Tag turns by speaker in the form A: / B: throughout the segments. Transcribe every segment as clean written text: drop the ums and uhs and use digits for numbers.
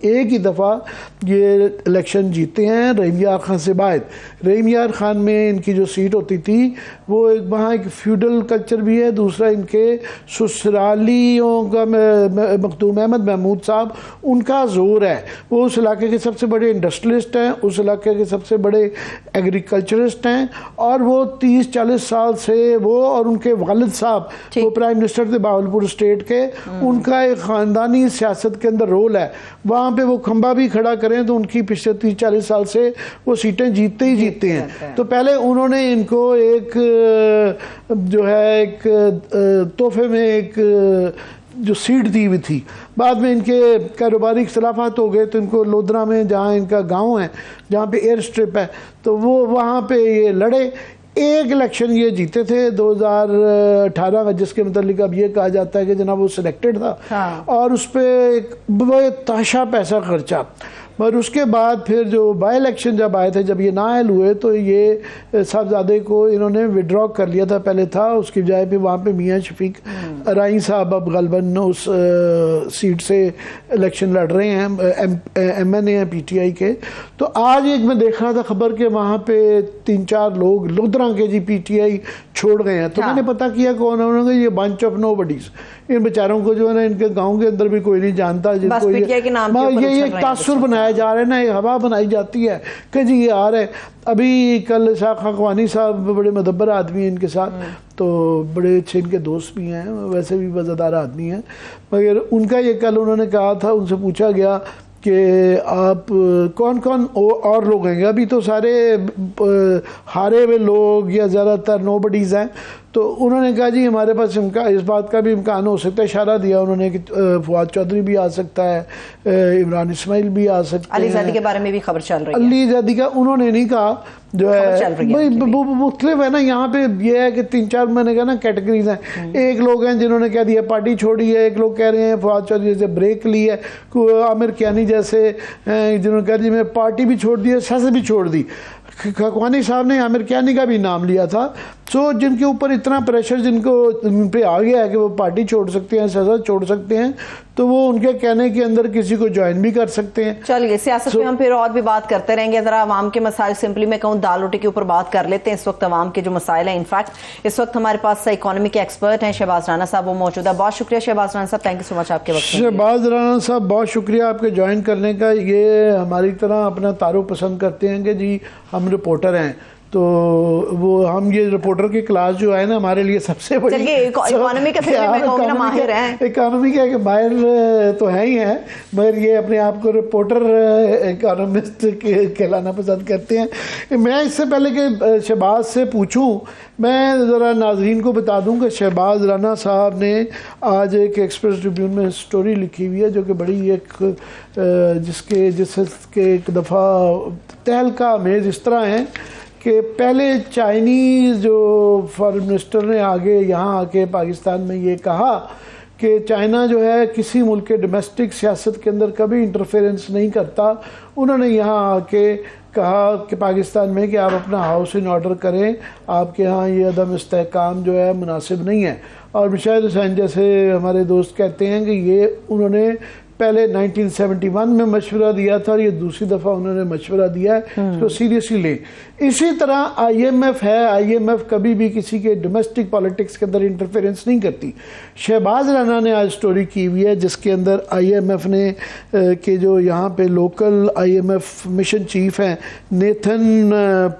A: ایک ہی دفعہ یہ الیکشن جیتے ہیں رحیم یار خان سے باہر. رحیم یار خان میں ان کی جو سیٹ ہوتی تھی وہ وہاں ایک فیوڈل کلچر بھی ہے، دوسرا ان کے سسرالیوں کا مخدوم احمد محمود صاحب ان کا زور ہے. وہ اس علاقے کے سب سے بڑے انڈسٹریلسٹ ہیں، اس علاقے کے سب سے بڑے ایگریکلچرسٹ ہیں، اور وہ 30-40 سال سے وہ اور ان کے والد صاحب وہ پرائم منسٹر تھے بہاولپور اسٹیٹ کے، ان کا ایک خاندانی سیاست کے اندر رول ہے. وہاں پہ وہ کھمبا بھی کھڑا کریں تو ان کی پچھلے 30-40 سال سے وہ سیٹیں جیتتے ہی جیتتے ہیں. تو پہلے انہوں نے ان کو ایک جو ہے ایک تحفے میں ایک جو سیٹ دی ہوئی تھی. بعد میں ان کے کاروباری اختلافات ہو گئے تو ان کو لودھرا میں جہاں ان کا گاؤں ہے جہاں پہ ایئر اسٹرپ ہے تو وہ وہاں پہ یہ لڑے. ایک الیکشن یہ جیتے تھے 2018 کا، جس کے متعلق اب یہ کہا جاتا ہے کہ جناب وہ سلیکٹڈ تھا اور اس پہ ایک بہت تاشا پیسہ خرچا. مگر اس کے بعد پھر جو بائی الیکشن جب آئے تھے، جب یہ نااہل ہوئے تو یہ صاحبزادے کو انہوں نے وڈرا کر لیا تھا. پہلے تھا اس کی بجائے پہ وہاں پہ میاں شفیق رائی صاحب اب غالباً اس سیٹ سے الیکشن لڑ رہے ہیں، ایم این اے ہیں پی ٹی آئی کے. تو آج ایک میں دیکھ رہا تھا خبر کہ وہاں پہ 3-4 لوگ لودھرا کے جی پی ٹی آئی چھوڑ گئے ہیں. تو میں نے پتا کیا کون ہے، انہوں نے یہ بنچ آف نو بڈیز. ان بیچاروں کو جو ہے نا ان کے گاؤں کے اندر بھی کوئی نہیں جانتا، جن کو یہ ایک تاثر بنایا جا رہا ہے نا، ایک ہوا بنائی جاتی ہے کہ جی یہ آ رہے. ابھی کل اسحاق اخوانی صاحب بڑے مدبر آدمی ہیں ان کے ساتھ، تو بڑے اچھے ان کے دوست بھی ہیں، ویسے بھی مزیدار آدمی ہیں. مگر ان کا یہ کل انہوں نے کہا تھا، ان سے پوچھا گیا کہ آپ کون کون اور لوگ ہیں، ابھی تو سارے ہارے ہوئے لوگ یا زیادہ تر نو بڈیز ہیں. تو انہوں نے کہا جی ہمارے پاس اس بات کا بھی امکان ہو سکتا ہے. اشارہ دیا انہوں نے کہ فواد چودھری بھی آ سکتا ہے، عمران اسماعیل بھی آ سکتے ہیں،
B: علی زیدی کے بارے میں بھی خبر چل رہی ہے.
A: علی زیدی کا انہوں نے نہیں کہا، جو ہے مختلف ہے نا. یہاں پہ یہ ہے کہ 3-4 میں نے کہا نا کیٹیگریز ہیں. ایک لوگ ہیں جنہوں نے کہہ دیا پارٹی چھوڑی ہے، ایک لوگ کہہ رہے ہیں فواد چودھری جیسے بریک لی ہے، عامر کیانی جیسے جنہوں نے کہا جی میں پارٹی بھی چھوڑ دی ہے، سیاست بھی چھوڑ دی. خاکوانی صاحب نے عامر کیانی کا بھی نام لیا تھا. سو جن کے اوپر اتنا پریشر جن کو پہ آ گیا ہے کہ وہ پارٹی چھوڑ سکتے ہیں، سیاست چھوڑ سکتے ہیں، تو وہ ان کے کہنے کے اندر کسی کو جوائن بھی کر سکتے ہیں. چلیے
B: سیاست میں ہم پھر اور بھی بات کرتے رہیں گے. ذرا عوام کے مسائل سمپلی میں کہوں دال روٹی کے اوپر بات کر لیتے ہیں. اس وقت عوام کے جو مسائل ہیں، انفیکٹ اس وقت ہمارے پاس اکانومی کے ایکسپرٹ ہیں شہباز رانا صاحب، وہ موجود ہے. بہت شکریہ شہباز رانا صاحب، تھینک یو سو مچ آپ کے وقت.
A: شہباز رانا صاحب بہت شکریہ آپ کے جوائن کرنے کا. یہ ہماری طرح اپنا تعارف پسند کرتے ہیں کہ جی ہم رپورٹر ہیں، تو وہ ہم یہ رپورٹر کی کلاس جو ہے نا ہمارے لیے سب سے بڑی
B: اکانومی کا ماہر ہیں.
A: اکانومی کا کہ ماہر تو ہے ہی ہیں، مگر یہ اپنے آپ کو رپورٹر اکانومسٹ کہلانا پسند کرتے ہیں. میں اس سے پہلے کہ شہباز سے پوچھوں، میں ذرا ناظرین کو بتا دوں کہ شہباز رانا صاحب نے آج ایک ایکسپریس ٹریبیون میں سٹوری لکھی ہوئی ہے جو کہ بڑی ایک جس کے ایک دفعہ تہلکہ آمیز اس طرح ہیں کہ پہلے چائنیز جو فارن منسٹر نے آگے یہاں آ کے پاکستان میں یہ کہا کہ چائنا جو ہے کسی ملک کے ڈومیسٹک سیاست کے اندر کبھی انٹرفیرنس نہیں کرتا. انہوں نے یہاں آ کے کہا کہ پاکستان میں کہ آپ اپنا ہاؤس ان آرڈر کریں، آپ کے ہاں یہ عدم استحکام جو ہے مناسب نہیں ہے. اور مشاہد حسین جیسے ہمارے دوست کہتے ہیں کہ یہ انہوں نے پہلے 1971 میں مشورہ دیا تھا اور یہ دوسری دفعہ انہوں نے مشورہ دیا ہے، اس کو سیریسلی لیں. اسی طرح آئی ایم ایف ہے، آئی ایم ایف کبھی بھی کسی کے ڈومیسٹک پالیٹکس کے اندر انٹرفیرنس نہیں کرتی. شہباز رانا نے آج سٹوری کی ہوئی ہے جس کے اندر آئی ایم ایف نے کہ جو یہاں پہ local I M F mission chief ہیں نیتھن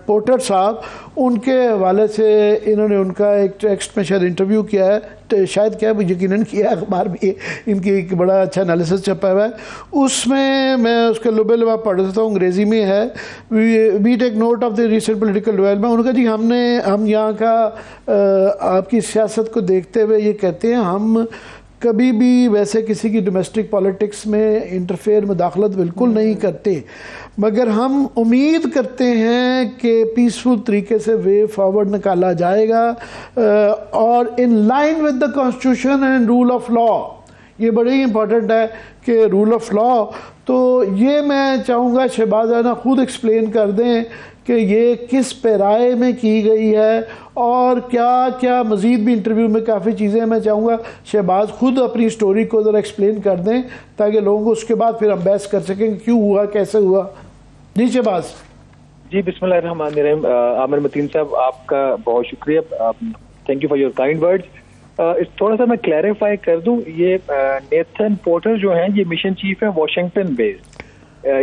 A: پورٹر صاحب، ان کے حوالے سے انہوں نے ان کا ایک ٹیکسٹ میں شاید انٹرویو کیا ہے، شاید کیا ہے یقیناً کیا ہے، اخبار بھی ان کی ایک بڑا اچھا انالیسس چھپا ہوا ہے. اس میں اس کے لبے لبا پڑھ دیتا ہوں، انگریزی میں ہے. We take note of the recent political development. انہوں نے کہا جی ہم یہاں کا آپ کی سیاست کو دیکھتے ہوئے یہ کہتے ہیں ہم کبھی بھی ویسے کسی کی ڈومیسٹک پالیٹکس میں انٹرفیئر مداخلت بالکل نہیں کرتے، مگر ہم امید کرتے ہیں کہ پیسفل طریقے سے وے فارورڈ نکالا جائے گا اور in line with the constitution and rule of law. یہ بڑی ہی امپورٹنٹ ہے کہ رول آف لا. تو یہ میں چاہوں گا شہباز رانا خود ایکسپلین کر دیں کہ یہ کس پیرائے میں کی گئی ہے اور کیا کیا مزید بھی انٹرویو میں کافی چیزیں ہیں. میں چاہوں گا شہباز خود اپنی سٹوری کو ذرا ایکسپلین کر دیں تاکہ لوگوں کو اس کے بعد پھر ہم بحث کر سکیں کہ کیوں ہوا, کیسے ہوا. جی شہباز.
C: جی بسم اللہ الرحمن الرحیم. عامر متین صاحب آپ کا بہت شکریہ, thank you for your kind words. تھوڑا سا میں کلیریفائی کر دوں, یہ نیتھن پورٹر جو ہیں یہ مشن چیف ہے واشنگٹن بیسڈ,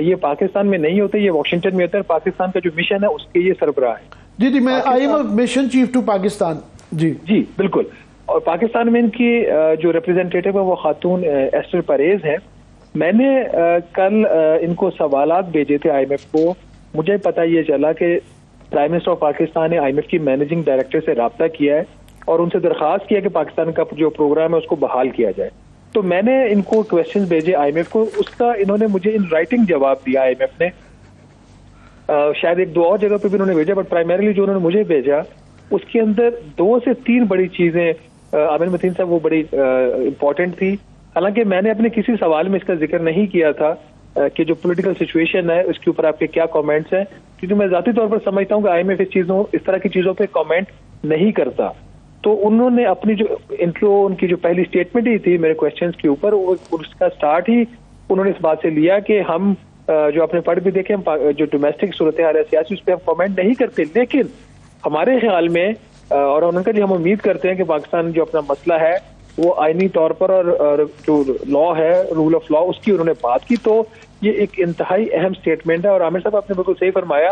C: یہ پاکستان میں نہیں ہوتے, یہ واشنگٹن میں ہوتا ہے. پاکستان کا جو مشن ہے اس کے یہ سربراہ ہے.
A: جی میں I am mission chief to Pakistan. جی
C: بالکل. اور پاکستان میں ان کی جو ریپرزینٹیٹو ہے وہ خاتون ایسٹر پریز ہے. میں نے کل ان کو سوالات بھیجے تھے آئی ایم ایف کو. مجھے پتہ یہ چلا کہ پرائم منسٹر آف پاکستان نے آئی ایم ایف کی مینیجنگ ڈائریکٹر سے رابطہ کیا ہے اور ان سے درخواست کیا کہ پاکستان کا جو پروگرام ہے اس کو بحال کیا جائے. تو میں نے ان کو کویشچن بھیجے آئی ایم ایف کو, اس کا انہوں نے مجھے ان رائٹنگ جواب دیا. آئی ایم ایف نے شاید ایک دو اور جگہ پہ بھی انہوں نے بھیجا, بٹ پرائمریلی جو انہوں نے مجھے بھیجا اس کے اندر 2 سے 3 بڑی چیزیں عامر متین صاحب وہ بڑی امپورٹنٹ تھی. حالانکہ میں نے اپنے کسی سوال میں اس کا ذکر نہیں کیا تھا کہ جو پولیٹیکل سچویشن ہے اس کے اوپر آپ کے کیا کامنٹس ہیں, کیونکہ میں ذاتی طور پر سمجھتا ہوں کہ آئی ایم ایف اس طرح کی چیزوں پہ کامنٹ نہیں کرتا. تو انہوں نے اپنی جو انٹرو, ان کی جو پہلی اسٹیٹمنٹ ہی تھی میرے کویشچنز کے اوپر, اس کا سٹارٹ ہی انہوں نے اس بات سے لیا کہ ہم جو اپنے پڑھ بھی دیکھیں جو ڈومیسٹک صورتحال ہے سیاسی اس پہ ہم کامنٹ نہیں کرتے, لیکن ہمارے خیال میں اور ان کا ہم امید کرتے ہیں کہ پاکستان جو اپنا مسئلہ ہے وہ آئینی طور پر اور جو لا ہے رول آف لا اس کی انہوں نے بات کی. تو یہ ایک انتہائی اہم اسٹیٹمنٹ ہے. اور عامر صاحب آپ نے بالکل صحیح فرمایا,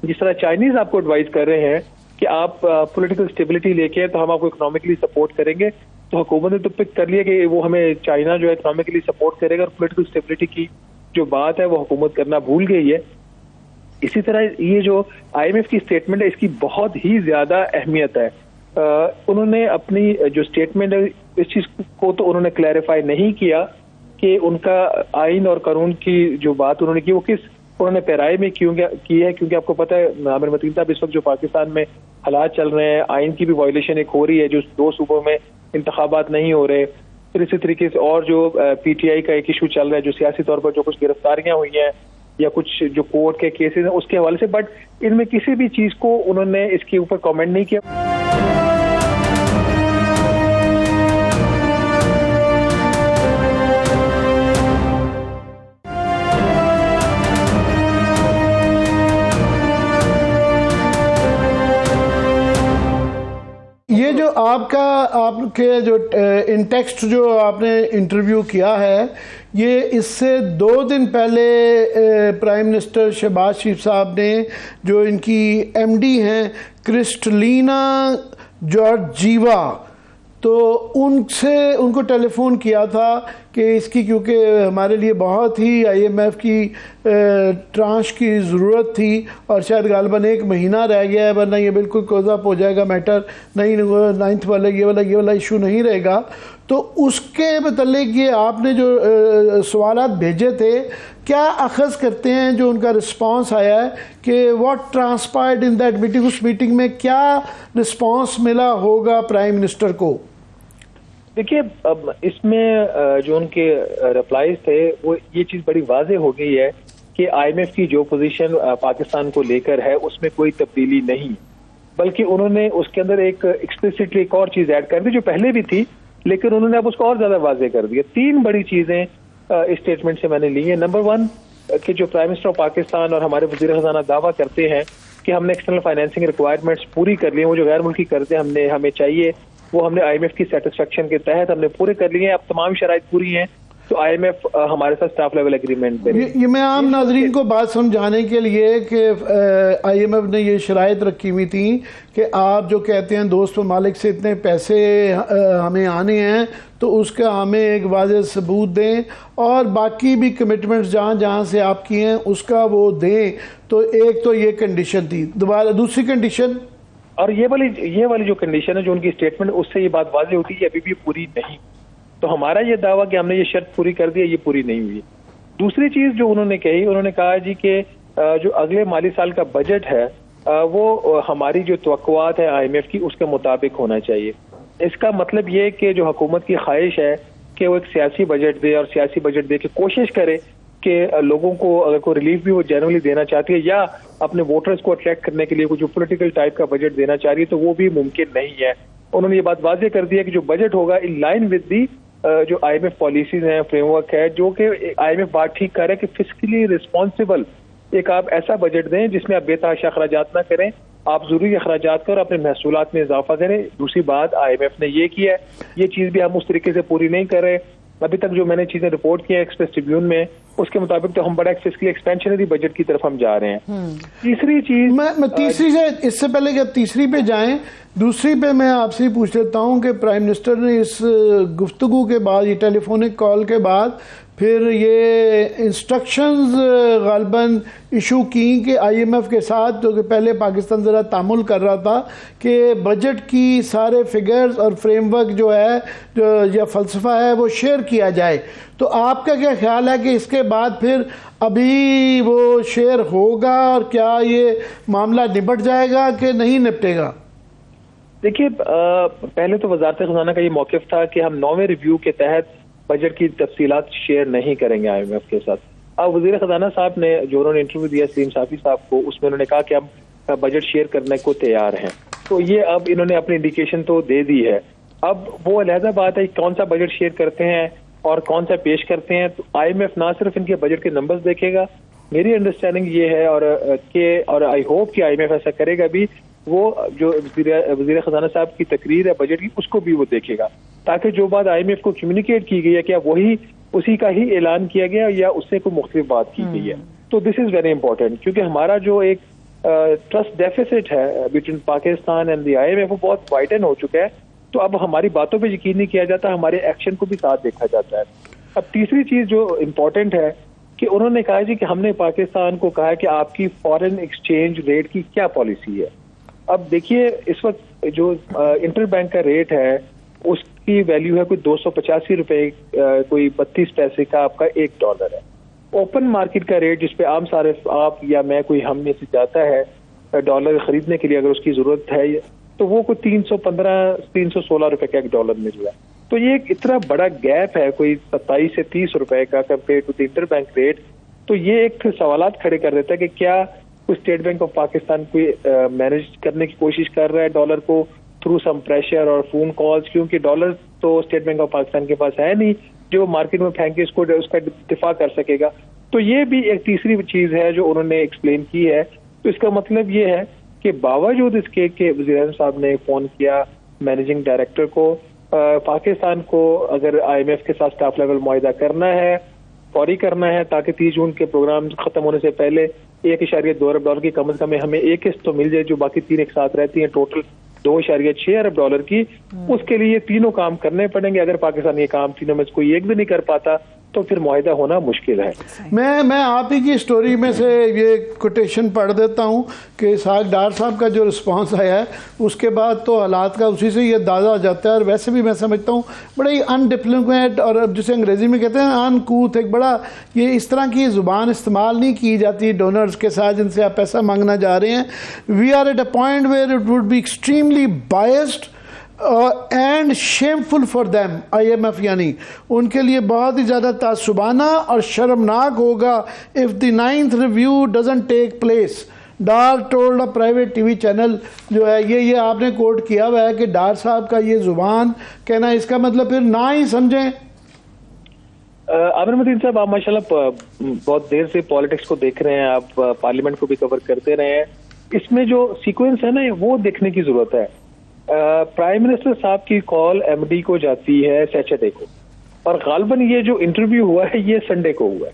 C: جس طرح چائنیز آپ کو ایڈوائز کر رہے ہیں کہ آپ پولیٹیکل اسٹیبلٹی لے کے تو ہم آپ کو اکنامکلی سپورٹ کریں گے, تو حکومت نے تو پک کر لیا کہ وہ ہمیں چائنا جو ہے اکنامکلی سپورٹ کرے گا, اور پولیٹیکل اسٹیبلٹی کی جو بات ہے وہ حکومت کرنا بھول گئی ہے. اسی طرح یہ جو آئی ایم ایف کی اسٹیٹمنٹ ہے اس کی بہت ہی زیادہ اہمیت ہے. انہوں نے اپنی جو اسٹیٹمنٹ ہے اس چیز کو تو انہوں نے کلیریفائی نہیں کیا کہ ان کا آئین اور قانون کی جو بات انہوں نے کی وہ کس انہوں نے پیرائے میں کی ہے, کیونکہ آپ کو پتہ ہے عامر متین صاحب اس وقت جو پاکستان میں حالات چل رہے ہیں, آئین کی بھی وائلیشن ایک ہو رہی ہے, جو 2 صوبوں میں انتخابات نہیں ہو رہے. پھر اسی طریقے سے اور جو پی ٹی آئی کا ایک ایشو چل رہا ہے, جو سیاسی طور پر جو کچھ گرفتاریاں ہوئی ہیں یا کچھ جو کورٹ کے کیسز ہیں اس کے حوالے سے, بٹ ان میں کسی بھی چیز کو انہوں نے اس کے اوپر کامنٹ نہیں کیا.
A: یہ جو آپ کے جو ان ٹیکسٹ جو آپ نے انٹرویو کیا ہے, یہ اس سے 2 دن پہلے پرائم منسٹر شہباز شریف صاحب نے جو ان کی ایم ڈی ہیں کرسٹلینا جارجیوا, تو ان کو ٹیلی فون کیا تھا کہ اس کی کیونکہ ہمارے لیے بہت ہی آئی ایم ایف کی ٹرانش کی ضرورت تھی اور شاید غالباً 1 مہینہ رہ گیا ہے, ورنہ یہ بالکل کلوز اپ ہو جائے گا میٹر, نہیں 9th والا یہ والا ایشو نہیں رہے گا. تو اس کے متعلق یہ آپ نے جو سوالات بھیجے تھے کیا اخذ کرتے ہیں جو ان کا رسپانس آیا ہے کہ what transpired in that meeting, اس میٹنگ میں کیا رسپانس ملا ہوگا پرائم منسٹر کو؟
C: دیکھیے اب اس میں جو ان کے رپلائز تھے وہ یہ چیز بڑی واضح ہو گئی ہے کہ آئی ایم ایف کی جو پوزیشن پاکستان کو لے کر ہے اس میں کوئی تبدیلی نہیں, بلکہ انہوں نے اس کے اندر ایک ایکسپلیسٹلی ایک اور چیز ایڈ کر دی جو پہلے بھی تھی, لیکن انہوں نے اب اس کو اور زیادہ واضح کر دیا. 3 بڑی چیزیں اس اسٹیٹمنٹ سے میں نے لی ہیں. نمبر 1 کہ جو پرائم منسٹر آف پاکستان اور ہمارے وزیر خزانہ دعویٰ کرتے ہیں کہ ہم نے ایکسٹرنل فائنینسنگ ریکوائرمنٹس پوری کر لی ہیں, وہ جو غیر ملکی قرضے ہمیں چاہیے وہ ہم نے آئی ایم ایف کی سیٹسفیکشن کے تحت ہم نے پورے کر لیے ہیں, اب تمام شرائط پوری ہیں, تو آئی ایم ایف ہمارے ساتھ اسٹاف لیول ایگریمنٹ پہ.
A: یہ میں عام ناظرین کو بات سمجھانے کے لیے کہ آئی ایم ایف نے یہ شرائط رکھی ہوئی تھیں کہ آپ جو کہتے ہیں دوست ممالک سے اتنے پیسے ہمیں آنے ہیں تو اس کا ہمیں ایک واضح ثبوت دیں, اور باقی بھی کمٹمنٹس جہاں سے آپ کی ہیں اس کا وہ دیں. تو ایک تو یہ کنڈیشن تھی. دوسری کنڈیشن
C: اور یہ والی جو کنڈیشن ہے جو ان کی اسٹیٹمنٹ اس سے یہ بات واضح ہوتی ہے ابھی بھی پوری نہیں. تو ہمارا یہ دعویٰ کہ ہم نے یہ شرط پوری کر دی ہے یہ پوری نہیں ہوئی. دوسری چیز جو انہوں نے کہی, انہوں نے کہا جی کہ جو اگلے مالی سال کا بجٹ ہے وہ ہماری جو توقعات ہیں آئی ایم ایف کی اس کے مطابق ہونا چاہیے. اس کا مطلب یہ کہ جو حکومت کی خواہش ہے کہ وہ ایک سیاسی بجٹ دے اور سیاسی بجٹ دے کے کوشش کرے کہ لوگوں کو اگر کوئی ریلیف بھی وہ جنرلی دینا چاہتی ہے یا اپنے ووٹرز کو اٹریکٹ کرنے کے لیے کوئی جو پولیٹیکل ٹائپ کا بجٹ دینا چاہ رہی ہے تو وہ بھی ممکن نہیں ہے. انہوں نے یہ بات واضح کر دی ہے کہ جو بجٹ ہوگا ان لائن ود دی جو آئی ایم ایف پالیسیز ہیں, فریم ورک ہے, جو کہ آئی ایم ایف بات ٹھیک کر رہا ہے کہ فسکلی رسپانسبل ایک آپ ایسا بجٹ دیں جس میں آپ بے تحاشا اخراجات نہ کریں, آپ ضروری اخراجات کر اپنے محصولات میں اضافہ کریں. دوسری بات آئی ایم ایف نے یہ کیا ہے, یہ چیز بھی ہم اس طریقے سے پوری نہیں کر رہے. ابھی تک جو میں نے چیزیں رپورٹ کی ہیں ایکسپریس ٹریبیون میں, اس کے مطابق تو ہم بڑا فسکلی ایکسپینشنری بجٹ کی طرف ہم جا رہے ہیں. تیسری چیز
A: میں تیسری سے اس سے پہلے کہ تیسری پہ جائیں, دوسری پہ میں آپ سے پوچھ لیتا ہوں کہ پرائم منسٹر نے اس گفتگو کے بعد, یہ ٹیلی فونک کال کے بعد, پھر یہ انسٹرکشنز غالباً ایشو کی کہ آئی ایم ایف کے ساتھ, جو کہ پہلے پاکستان ذرا تعامل کر رہا تھا, کہ بجٹ کی سارے فگرز اور فریم ورک جو ہے یا فلسفہ ہے وہ شیئر کیا جائے. تو آپ کا کیا خیال ہے کہ اس کے بعد پھر ابھی وہ شیئر ہوگا اور کیا یہ معاملہ نپٹ جائے گا کہ نہیں نپٹے گا؟
C: دیکھیے, پہلے تو وزارت خزانہ کا یہ موقف تھا کہ ہم 9ویں ریویو کے تحت بجٹ کی تفصیلات شیئر نہیں کریں گے آئی ایم ایف کے ساتھ. اب وزیر خزانہ صاحب نے جو انہوں نے انٹرویو دیا سلیم صافی صاحب کو, اس میں انہوں نے کہا کہ ہم بجٹ شیئر کرنے کو تیار ہیں. تو یہ اب انہوں نے اپنی انڈیکیشن تو دے دی ہے. اب وہ علیحدہ بات ہے کون سا بجٹ شیئر کرتے ہیں اور کون سا پیش کرتے ہیں. تو آئی ایم ایف نہ صرف ان کے بجٹ کے نمبرز دیکھے گا, میری انڈرسٹینڈنگ یہ ہے اور آئی ہوپ کہ آئی ایم ایف ایسا کرے گا بھی, وہ جو وزیر خزانہ صاحب کی تقریر ہے بجٹ کی اس کو بھی وہ دیکھے گا, تاکہ جو بات آئی ایم ایف کو کمیونیکیٹ کی گئی ہے کیا وہی اسی کا ہی اعلان کیا گیا یا اس سے کوئی مختلف بات کی گئی ہے. تو دس از ویری امپورٹینٹ, کیونکہ ہمارا جو ایک ٹرسٹ ڈیفیسٹ ہے بٹوین پاکستان اینڈ دی آئی ایم ایف وہ بہت وائڈن ہو چکا ہے. تو اب ہماری باتوں پہ یقین نہیں کیا جاتا, ہمارے ایکشن کو بھی ساتھ دیکھا جاتا ہے. اب تیسری چیز جو امپورٹنٹ ہے کہ انہوں نے کہا جی کہ ہم نے پاکستان کو کہا کہ آپ کی فارن ایکسچینج ریٹ کی کیا پالیسی ہے. اب دیکھیے اس وقت جو انٹر بینک کا ریٹ ہے اس کی ویلیو ہے کوئی 285 روپے, کوئی 32 پیسے کا آپ کا $1 ہے. اوپن مارکیٹ کا ریٹ جس پہ عام صارف آپ یا میں کوئی ہم میں سے جاتا ہے ڈالر خریدنے کے لیے اگر اس کی ضرورت ہے, تو وہ کوئی 316 روپے کا $1 میں جو ہے. تو یہ ایک اتنا بڑا گیپ ہے کوئی 27 سے 30 روپے کا compare to the inter bank rate. تو یہ ایک سوالات کھڑے کر دیتا ہے کہ کیا اسٹیٹ بینک آف پاکستان کوئی مینج کرنے کی کوشش کر رہا ہے ڈالر کو تھرو سم پریشر اور فون کالز, کیونکہ ڈالر تو اسٹیٹ بینک آف پاکستان کے پاس ہے نہیں جو مارکیٹ میں پھینک کے اس کا دفاع کر سکے گا. تو یہ بھی ایک تیسری چیز ہے جو انہوں نے ایکسپلین کی ہے. تو اس کا مطلب یہ ہے کہ باوجود اس کے کہ وزیر اعظم صاحب نے فون کیا مینیجنگ ڈائریکٹر کو, پاکستان کو اگر آئی ایم ایف کے ساتھ اسٹاف لیول معاہدہ کرنا ہے, فوری کرنا ہے, تاکہ 30 جون کے پروگرام ختم ہونے سے پہلے $1.2 ارب کی کم از کم ہمیں ایک قسط تو مل جائے جو باقی 3 ایک ساتھ رہتی ہیں, ٹوٹل $2.6 ارب کی. اس کے لیے تینوں کام کرنے پڑیں گے. اگر پاکستان یہ کام تینوں میں سے کوئی ایک بھی نہیں کر پاتا تو پھر معاہدہ ہونا مشکل ہے.
A: میں آپ ہی کی سٹوری میں سے یہ کوٹیشن پڑھ دیتا ہوں کہ اسحاق ڈار صاحب کا جو رسپانس آیا ہے اس کے بعد تو حالات کا اسی سے یہ اندازہ ہو جاتا ہے. اور ویسے بھی میں سمجھتا ہوں بڑا ہی انڈپلومیٹ اور جسے انگریزی میں کہتے ہیں انکوتھ, ایک بڑا یہ اس طرح کی زبان استعمال نہیں کی جاتی ڈونرز کے ساتھ جن سے آپ پیسہ مانگنا جا رہے ہیں. We are at a point where it would be extremely biased and shameful for them. آئی ایم ایف یعنی ان کے لیے بہت ہی زیادہ تعصبانہ اور شرمناک ہوگا if the 9th review doesn't take place. Dar told a private T V channel جو ہے یہ آپ نے کوٹ کیا ہوا ہے کہ ڈار صاحب کا یہ زبان کہنا, اس کا مطلب پھر نہ ہی سمجھیں.
C: عامر متین صاحب, آپ ماشاءاللہ بہت دیر سے پالیٹکس کو دیکھ رہے ہیں, آپ پارلیمنٹ کو بھی کور کرتے رہے ہیں. اس میں جو سیکوینس ہے نا وہ دیکھنے کی ضرورت ہے. پرائم منسٹر صاحب کی کال ایم ڈی کو جاتی ہے سیٹرڈے کو, اور غالباً یہ جو انٹرویو ہوا ہے یہ سنڈے کو ہوا ہے.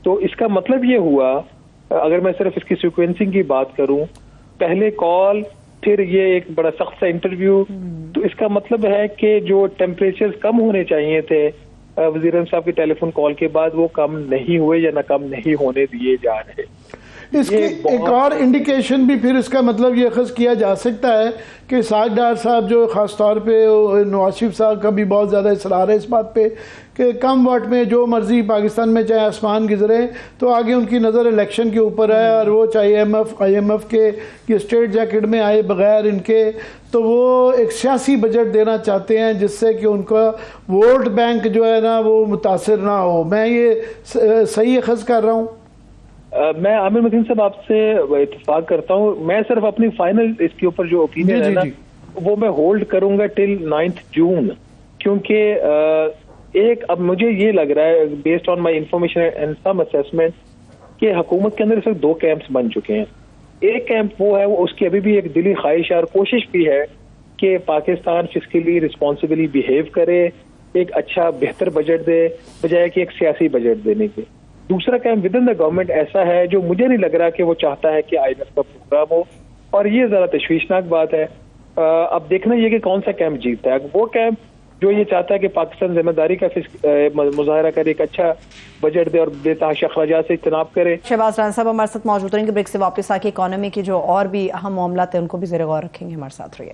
C: تو اس کا مطلب یہ ہوا, اگر میں صرف اس کی سیکوینسنگ کی بات کروں, پہلے کال پھر یہ ایک بڑا سخت سا انٹرویو, تو اس کا مطلب ہے کہ جو ٹیمپریچر کم ہونے چاہیے تھے وزیر اعظم صاحب کی ٹیلی فون کال کے بعد وہ کم نہیں ہوئے یا نہ کم نہیں ہونے دیے جا رہے.
A: اس کی ایک اور انڈیکیشن بھی پھر اس کا مطلب یہ اخذ کیا جا سکتا ہے کہ ساجد ڈار صاحب جو خاص طور پہ نواز شریف صاحب کا بھی بہت زیادہ اصرار ہے اس بات پہ کہ کم ووٹ میں جو مرضی پاکستان میں چاہے آسمان گزرے، تو آگے ان کی نظر الیکشن کے اوپر ہے، اور وہ چاہے آئی ایم ایف کے یہ اسٹیٹ جیکٹ میں آئے بغیر ان کے، تو وہ ایک سیاسی بجٹ دینا چاہتے ہیں جس سے کہ ان کا ووٹ بینک جو ہے نا وہ متاثر نہ ہو۔ میں یہ صحیح اخذ کر رہا ہوں؟
C: میں عامر متین صاحب آپ سے اتفاق کرتا ہوں، میں صرف اپنی فائنل اس کے اوپر جو اوپینین ہے نا وہ میں ہولڈ کروں گا ٹل 9 جون، کیونکہ ایک اب مجھے یہ لگ رہا ہے based on my information and some assessment کہ حکومت کے اندر صرف 2 کیمپس بن چکے ہیں۔ ایک کیمپ وہ ہے، وہ اس کی ابھی بھی ایک دلی خواہش ہے اور کوشش بھی ہے کہ پاکستان فسکلی رسپانسبلی بیہیو کرے، ایک اچھا بہتر بجٹ دے بجائے کہ ایک سیاسی بجٹ دینے کے۔ دوسرا camp with in the government ایسا ہے جو مجھے نہیں لگ رہا کہ وہ چاہتا ہے کہ آئی ایم ایف کا پروگرام ہو، اور یہ ذرا تشویشناک بات ہے۔ اب دیکھنا یہ کہ کون سا کیمپ جیتتا ہے۔ وہ کیمپ جو یہ چاہتا ہے کہ پاکستان ذمہ داری کا مظاہرہ کرے، ایک اچھا بجٹ دے اور بے تحاشا اخراجات سے اجتناب کرے۔
B: شہباز رانا صاحب ہمارے ساتھ موجود رہیں گے، بریک سے واپس آ کے اکانومی کی جو اور بھی اہم معاملات ہیں ان کو بھی زیر غور رکھیں گے، ہمارے ساتھ رہیے۔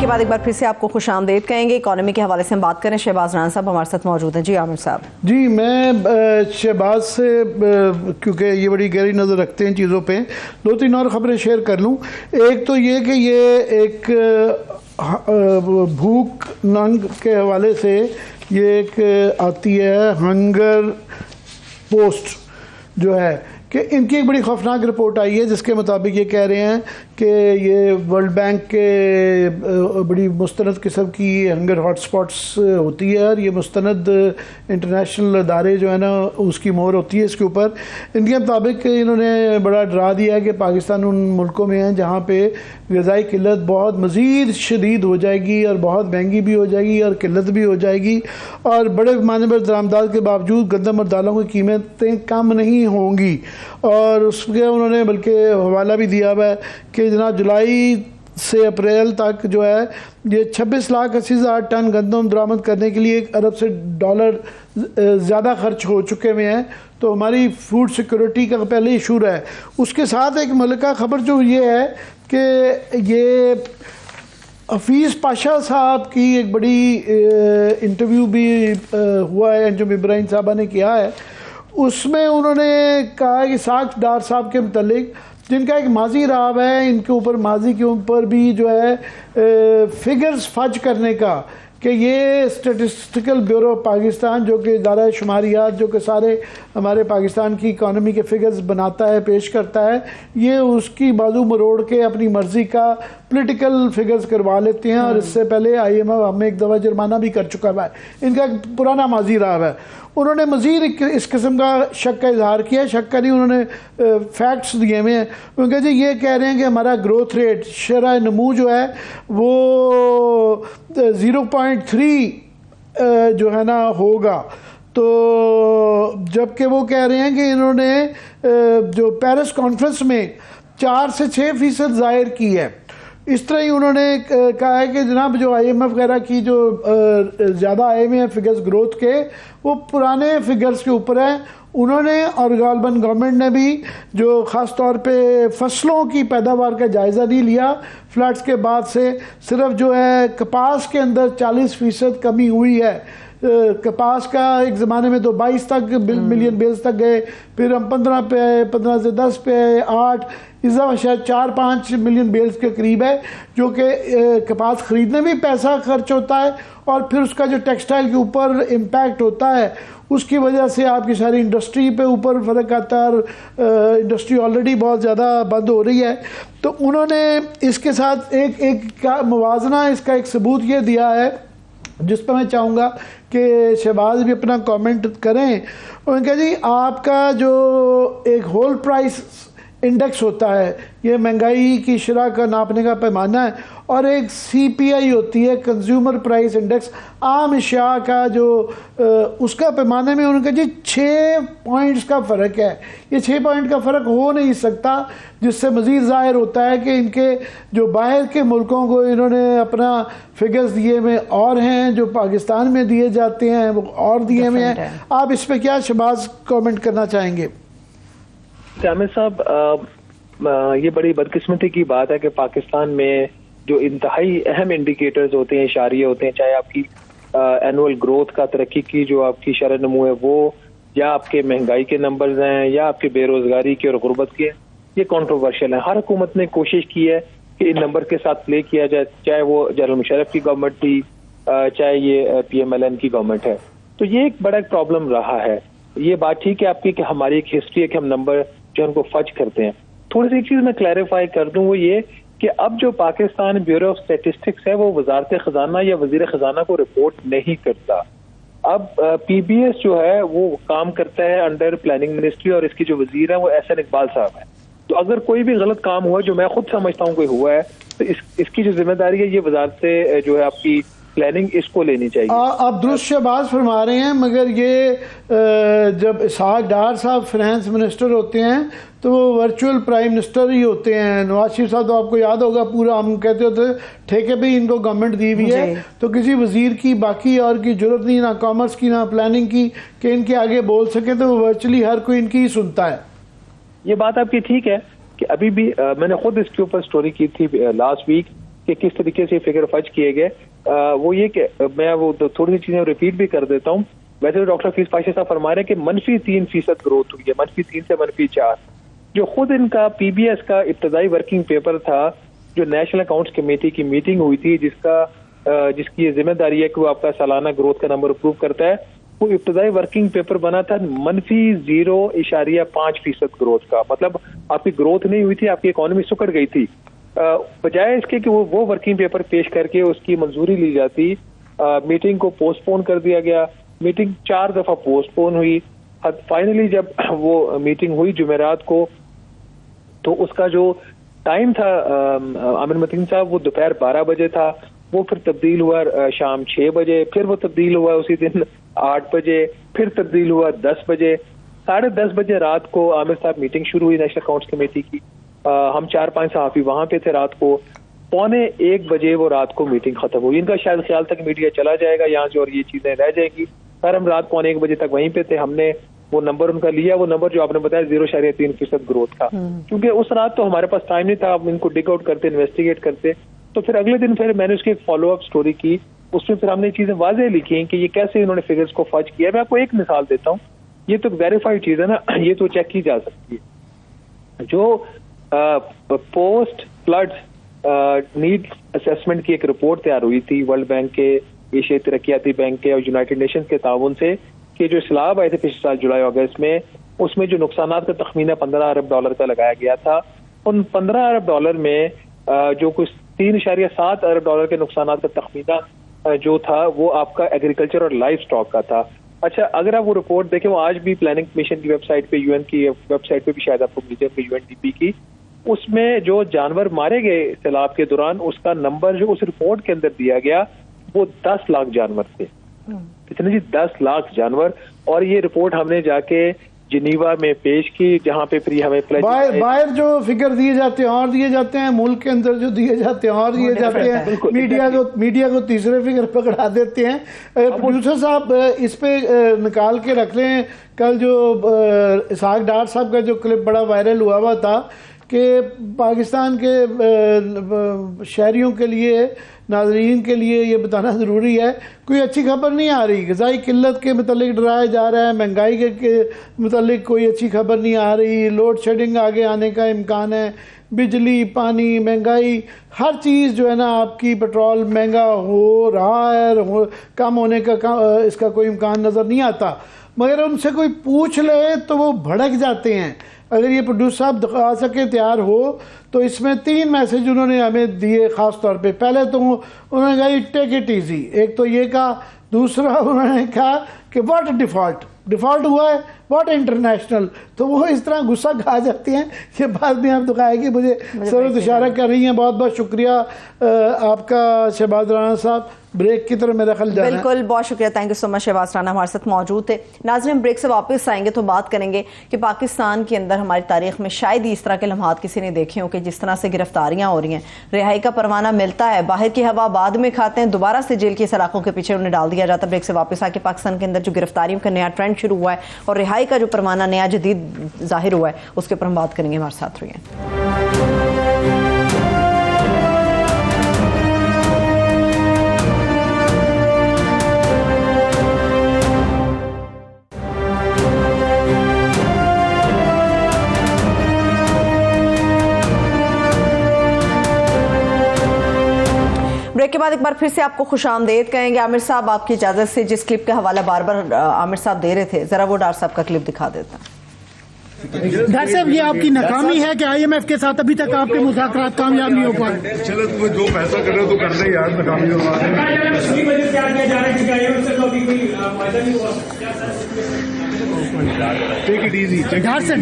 B: بعد ایک بار پھر سے آپ کو خوش آمدید کہیں گے۔ اکانومی کے حوالے سے ہم بات کریں، شہباز رانا صاحب ہمارے ساتھ موجود ہیں۔ جی عامر صاحب۔
A: جی میں شہباز سے کیونکہ یہ بڑی گہری نظر رکھتے ہیں چیزوں پہ، 2-3 اور خبریں شیئر کر لوں۔ ایک تو یہ کہ یہ ایک بھوک ننگ کے حوالے سے یہ ایک آتی ہے ہنگر پوسٹ جو ہے کہ ان کی ایک بڑی خوفناک رپورٹ آئی ہے جس کے مطابق یہ کہہ رہے ہیں کہ یہ ورلڈ بینک کے بڑی مستند قسم کی ہنگر ہاٹ سپاٹس ہوتی ہے، اور یہ مستند انٹرنیشنل ادارے جو ہے نا اس کی مہر ہوتی ہے اس کے اوپر۔ ان کے مطابق انہوں نے بڑا ڈرا دیا ہے کہ پاکستان ان ملکوں میں ہیں جہاں پہ غذائی قلت بہت مزید شدید ہو جائے گی اور بہت مہنگی بھی ہو جائے گی اور قلت بھی ہو جائے گی، اور بڑے پیمانے پر درآمدات کے باوجود گندم اور دالوں کی قیمتیں کم نہیں ہوں گی۔ اور اس کے انہوں نے بلکہ حوالہ بھی دیا ہوا ہے کہ جناب جولائی سے اپریل تک جو ہے یہ 26,80,000 ٹن گندم درآمد کرنے کے لیے $1 ارب زیادہ خرچ ہو چکے ہوئے ہیں، تو ہماری فوڈ سیکورٹی کا پہلے ایشو ہے۔ اس کے ساتھ ایک ملکہ خبر جو یہ ہے کہ یہ حفیظ پاشا صاحب کی ایک بڑی انٹرویو بھی ہوا ہے جو ابراہیم صاحبہ نے کیا ہے، اس میں انہوں نے کہا کہ ساجد ڈار صاحب کے متعلق جن کا ایک ماضی رہا ہے، ان کے اوپر ماضی کے اوپر بھی جو ہے فگرز فج کرنے کا، کہ یہ اسٹیٹسٹیکل بیورو پاکستان جو کہ ادارہ شماریات جو کہ سارے ہمارے پاکستان کی اکانومی کے فگرز بناتا ہے پیش کرتا ہے، یہ اس کی بازو مروڑ کے اپنی مرضی کا پولیٹیکل فگرز کروا لیتے ہیں، اور اس سے پہلے آئی ایم ایف ہمیں ایک دفعہ جرمانہ بھی کر چکا ہوا ہے۔ ان کا ایک پرانا ماضی رہا ہے۔ انہوں نے مزید اس قسم کا شک کا اظہار کیا، شک کا نہیں، انہوں نے فیکٹس دیے ہوئے ہیں۔ کیونکہ جی یہ کہہ رہے ہیں کہ ہمارا گروتھ ریٹ شرح نمو جو ہے وہ 0.3 جو ہے نا ہوگا، تو جبکہ وہ کہہ رہے ہیں کہ انہوں نے جو پیرس کانفرنس میں 4 سے 6% ظاہر کی ہے۔ اس طرح ہی انہوں نے کہا ہے کہ جناب جو آئی ایم ایف وغیرہ کی جو زیادہ آئے ہوئے ہیں فگرز گروتھ کے، وہ پرانے فگرز کے اوپر ہیں۔ انہوں نے اور غالباً گورنمنٹ نے بھی جو خاص طور پہ فصلوں کی پیداوار کا جائزہ نہیں لیا فلڈز کے بعد سے، صرف جو ہے کپاس کے اندر 40% کمی ہوئی ہے۔ کپاس کا ایک زمانے میں تو 22 تک ملین بیلز تک گئے، پھر ہم 15 پہ آئے، 15 سے 10 پہ آئے، 8، اس دفعہ شاید 4-5 ملین بیلز کے قریب ہے، جو کہ کپاس خریدنے میں پیسہ خرچ ہوتا ہے، اور پھر اس کا جو ٹیکسٹائل کے اوپر امپیکٹ ہوتا ہے اس کی وجہ سے آپ کی ساری انڈسٹری پہ اوپر فرق آتا ہے، اور انڈسٹری آلریڈی بہت زیادہ بند ہو رہی ہے۔ تو انہوں نے اس کے ساتھ ایک موازنہ، اس کا ایک ثبوت یہ دیا ہے جس پہ میں چاہوں گا کہ شہباز بھی اپنا کامنٹ کریں۔ ان کا جی آپ کا جو ایک ہول پرائس انڈیکس ہوتا ہے، یہ مہنگائی کی شرح کا ناپنے کا پیمانہ ہے، اور ایک CPI ہوتی ہے کنزیومر پرائس انڈیکس، عام اشیاء کا جو اس کا پیمانے میں ان کا جی 6 پوائنٹس کا فرق ہے. یہ 6 پوائنٹ کا فرق ہو نہیں سکتا، جس سے مزید ظاہر ہوتا ہے کہ ان کے جو باہر کے ملکوں کو انہوں نے اپنا فگرز دیے ہوئے اور ہیں، جو پاکستان میں دیے جاتے ہیں وہ اور دیے ہوئے ہیں. آپ اس پہ کیا شہباز کامنٹ کرنا چاہیں گے؟
C: عامر صاحب، یہ بڑی بدقسمتی کی بات ہے کہ پاکستان میں جو انتہائی اہم انڈیکیٹرز ہوتے ہیں، اشاریے ہوتے ہیں، چاہے آپ کی اینول گروتھ کا، ترقی کی جو آپ کی شرح نمو ہے وہ، یا آپ کے مہنگائی کے نمبرز ہیں، یا آپ کے بے روزگاری کے اور غربت کے، یہ کنٹروورشل ہیں. ہر حکومت نے کوشش کی ہے کہ ان نمبر کے ساتھ پلے کیا جائے، چاہے وہ جنرل مشرف کی گورنمنٹ تھی، چاہے یہ PMLN کی گورنمنٹ ہے. تو یہ ایک بڑا پرابلم رہا ہے. یہ بات ٹھیک ہے آپ کی کہ ہماری ایک ہسٹری ہے کہ ہم نمبر جو ان کو فج کرتے ہیں. تھوڑی سی چیز میں کلیریفائی کر دوں، وہ یہ کہ اب جو پاکستان بیورو آف اسٹیٹسٹکس ہے وہ وزارت خزانہ یا وزیر خزانہ کو رپورٹ نہیں کرتا. اب PBS جو ہے وہ کام کرتا ہے انڈر پلاننگ منسٹری، اور اس کی جو وزیر ہیں وہ SN اقبال صاحب ہیں. تو اگر کوئی بھی غلط کام ہوا جو میں خود سمجھتا ہوں کوئی ہوا ہے، تو اس کی جو ذمہ داری ہے یہ وزارت سے جو ہے آپ کی پلاننگ اس کو لینی چاہیے.
A: آپ درست شہباز فرما رہے ہیں، مگر یہ جب اسحاق ڈار صاحب فائنانس منسٹر ہوتے ہیں تو وہ ورچوئل پرائم منسٹر ہی ہوتے ہیں. نواز شریف صاحب تو آپ کو یاد ہوگا پورا ہم کہتے ہوتے ٹھیکے پہ ان کو گورنمنٹ دی ہوئی ہے، تو کسی وزیر کی باقی اور کی ضرورت نہیں، نہ کامرس کی نہ پلاننگ کی، کہ ان کے آگے بول سکے، تو وہ ورچولی ہر کوئی ان کی ہی سنتا ہے.
C: یہ بات آپ کی ٹھیک ہے کہ ابھی بھی میں نے خود اس کے اوپر سٹوری کی تھی لاسٹ ویک کہ کس طریقے سے فگر فج کیے گئے. وہ یہ کہ میں وہ تھوڑی سی چیزیں ریپیٹ بھی کر دیتا ہوں. ویسے ڈاکٹر حفیظ پاشا صاحب فرما رہے ہیں کہ -3% گروتھ ہوئی ہے، -3 سے -4. جو خود ان کا PBS کا ابتدائی ورکنگ پیپر تھا، جو نیشنل اکاؤنٹس کمیٹی کی میٹنگ ہوئی تھی، جس کی یہ ذمہ داری ہے کہ وہ آپ کا سالانہ گروتھ کا نمبر اپروو کرتا ہے، وہ ابتدائی ورکنگ پیپر بنا تھا -0.5% گروتھ کا. مطلب آپ کی گروتھ نہیں ہوئی تھی، آپ کی اکانومی سکڑ گئی تھی. بجائے اس کے کہ وہ ورکنگ پیپر پیش کر کے اس کی منظوری لی جاتی، میٹنگ کو پوسٹ پون کر دیا گیا. میٹنگ 4 دفعہ پوسٹ پون ہوئی. فائنلی جب وہ میٹنگ ہوئی جمعرات کو، تو اس کا جو ٹائم تھا عامر متین صاحب وہ دوپہر 12 بجے تھا. وہ پھر تبدیل ہوا شام 6 بجے، پھر وہ تبدیل ہوا اسی دن 8 بجے، پھر تبدیل ہوا 10 بجے. 10:30 بجے رات کو عامر صاحب میٹنگ شروع ہوئی نیشنل اکاؤنٹس کمیٹی کی. ہم 4-5 صحافی وہاں پہ تھے. رات کو 1:45 بجے وہ رات کو میٹنگ ختم ہوئی. ان کا شاید خیال تھا کہ میڈیا چلا جائے گا یہاں سے اور یہ چیزیں رہ جائیں گی. سر ہم رات 1:45 بجے تک وہیں پہ تھے. ہم نے وہ نمبر ان کا لیا، وہ نمبر جو آپ نے بتایا 0.3% گروتھ کا. کیونکہ اس رات تو ہمارے پاس ٹائم نہیں تھا، ہم ان کو ڈگ آؤٹ کرتے، انویسٹیگیٹ کرتے. تو پھر اگلے دن پھر میں نے اس کی ایک فالو اپ سٹوری کی، اس میں پھر ہم نے چیزیں واضح لکھی کہ یہ کیسے انہوں نے فگرز کو فج کیا. میں آپ کو ایک مثال دیتا ہوں، یہ تو ویریفائڈ چیز ہے نا، یہ تو چیک کی جا سکتی ہے. جو پوسٹ فلڈ نیڈ اسیسمنٹ کی ایک رپورٹ تیار ہوئی تھی ورلڈ بینک کے، ایشیائی ترقیاتی بینک کے اور یونائٹڈ نیشنز کے تعاون سے، کہ جو سیلاب آئے تھے پچھلے سال جولائی اگست میں، اس میں جو نقصانات کا تخمینہ $15 ارب کا لگایا گیا تھا، ان $15 ارب میں جو کچھ $3.7 ارب کے نقصانات کا تخمینہ جو تھا وہ آپ کا ایگریکلچر اور لائف اسٹاک کا تھا. اچھا اگر آپ وہ رپورٹ دیکھیں، وہ آج بھی پلاننگ کمیشن کی ویب سائٹ پہ، UN کی ویب سائٹ پہ بھی شاید آپ کو مل جائے، UNDP کی، اس میں جو جانور مارے گئے سیلاب کے دوران اس کا نمبر جو اس رپورٹ کے اندر دیا گیا وہ 10 لاکھ جانور تھے. کتنے جی؟ 10 لاکھ جانور. اور یہ رپورٹ ہم نے جا کے جنیوا میں پیش کی، جہاں پہ پھر ہمیں
A: باہر جو فگر دیے جاتے ہیں اور دیے جاتے ہیں، ملک کے اندر جو دیے جاتے ہیں اور دیے جاتے ہیں، میڈیا کو تیسرے فگر پکڑا دیتے ہیں. پروڈیوسر صاحب اس پہ نکال کے رکھ لیں، کل جو اسحاق ڈار صاحب کا جو کلپ بڑا وائرل ہوا تھا کہ پاکستان کے شہریوں کے لیے، ناظرین کے لیے یہ بتانا ضروری ہے، کوئی اچھی خبر نہیں آ رہی. غذائی قلت کے متعلق ڈرایا جا رہا ہے، مہنگائی کے متعلق کوئی اچھی خبر نہیں آ رہی، لوڈ شیڈنگ آگے آنے کا امکان ہے، بجلی، پانی، مہنگائی، ہر چیز جو ہے نا آپ کی، پیٹرول مہنگا ہو رہا ہے، کم ہونے کا اس کا کوئی امکان نظر نہیں آتا. مگر ان سے کوئی پوچھ لے تو وہ بھڑک جاتے ہیں. اگر یہ پروڈیوسر صاحب دکھا سکے تیار ہو تو اس میں 3 میسج انہوں نے ہمیں دیے خاص طور پہ. پہلے تو انہوں نے کہا ٹیک اٹ ایزی، ایک تو یہ کہا. دوسرا انہوں نے کہا کہ واٹ ڈیفالٹ، ڈیفالٹ ہوا ہے واٹ انٹرنیشنل. تو وہ اس طرح غصہ کھا جاتی ہیں کہ بعد میں آپ دکھائے کہ مجھے ضرورت اشارہ کر رہی ہیں. بہت بہت شکریہ آپ کا شہباز رانا صاحب. بریک کی طرف میرا خیال جانا ہے.
B: بالکل, بہت شکریہ, تھینک یو سو مچ. شہباز رانا ہمارے ساتھ موجود تھے. ناظرین, بریک سے واپس آئیں گے تو بات کریں گے کہ پاکستان کے اندر ہماری تاریخ میں شاید ہی اس طرح کے لمحات کسی نے دیکھے ہوں کہ جس طرح سے گرفتاریاں ہو رہی ہیں, رہائی کا پروانہ ملتا ہے, باہر کی ہوا بعد میں کھاتے ہیں, دوبارہ سے جیل کی سلاخوں کے پیچھے انہیں ڈال دیا جاتا ہے. بریک سے واپس آ کے پاکستان کے اندر جو گرفتاریوں کا نیا ٹرینڈ شروع ہوا ہے اور رہائی کا جو پروانہ نیا جدید ظاہر ہوا ہے, اس کے اوپر ہم بات کریں گے. ہمارے ساتھ رہیے. بریک کے بعد ایک بار پھر سے آپ کو خوش آمدید کہیں گے. عامر صاحب, آپ کی اجازت سے جس کلپ کا حوالہ بار بار عامر صاحب دے رہے تھے, ذرا وہ ڈاکٹر صاحب کا کلپ دکھا دیتا.
D: ڈاکٹر صاحب, یہ آپ کی ناکامی ہے کہ آئی ایم ایف کے ساتھ ابھی تک آپ کے مذاکرات کامیاب نہیں ہو پائے.
E: چلو تمہیں جو فیصلہ کر رہے ہو تو کر دیں یار, ناکامی ہو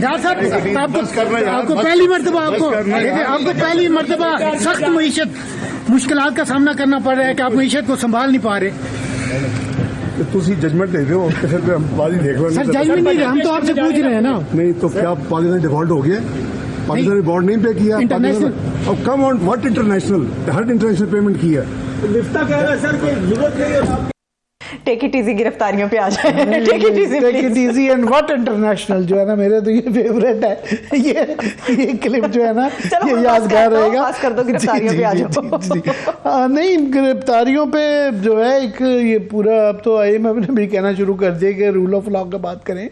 D: ڈاکٹر صاحب, آپ کو پہلی مرتبہ سخت معیشت مشکلات کا سامنا کرنا پڑ رہا ہے کہ آپ معیشت کو سنبھال نہیں پا رہے.
E: تھی ججمنٹ دے دو پھر ہم بازی دیکھ لیں.
D: سر ججمنٹ نہیں, ہم تو آپ سے پوچھ رہے ہیں نا.
E: نہیں تو کیا پاکستان ڈیفالٹ ہو گیا؟ پاکستان نے بانڈ نہیں پے کیا انٹرنیشنل. اب کم آن واٹ انٹرنیشنل, ہر انٹرنیشنل پیمنٹ کی ہے.
B: ٹیک اٹ ایزی, گرفتاریوں پہ آ جائیں. Take it easy
A: and what international جو ہے نا, میرے تو یہ فیوریٹ ہے. یہ کلپ جو ہے نا یہ یادگار رہے گا.
B: کر دو گرفتاریوں پہ آ جاؤ.
A: نہیں, گرفتاریوں پہ جو ہے ایک یہ پورا, اب تو آئی ایم ایف نے بھی کہنا شروع کر دیا کہ رول آف لا کا بات کریں.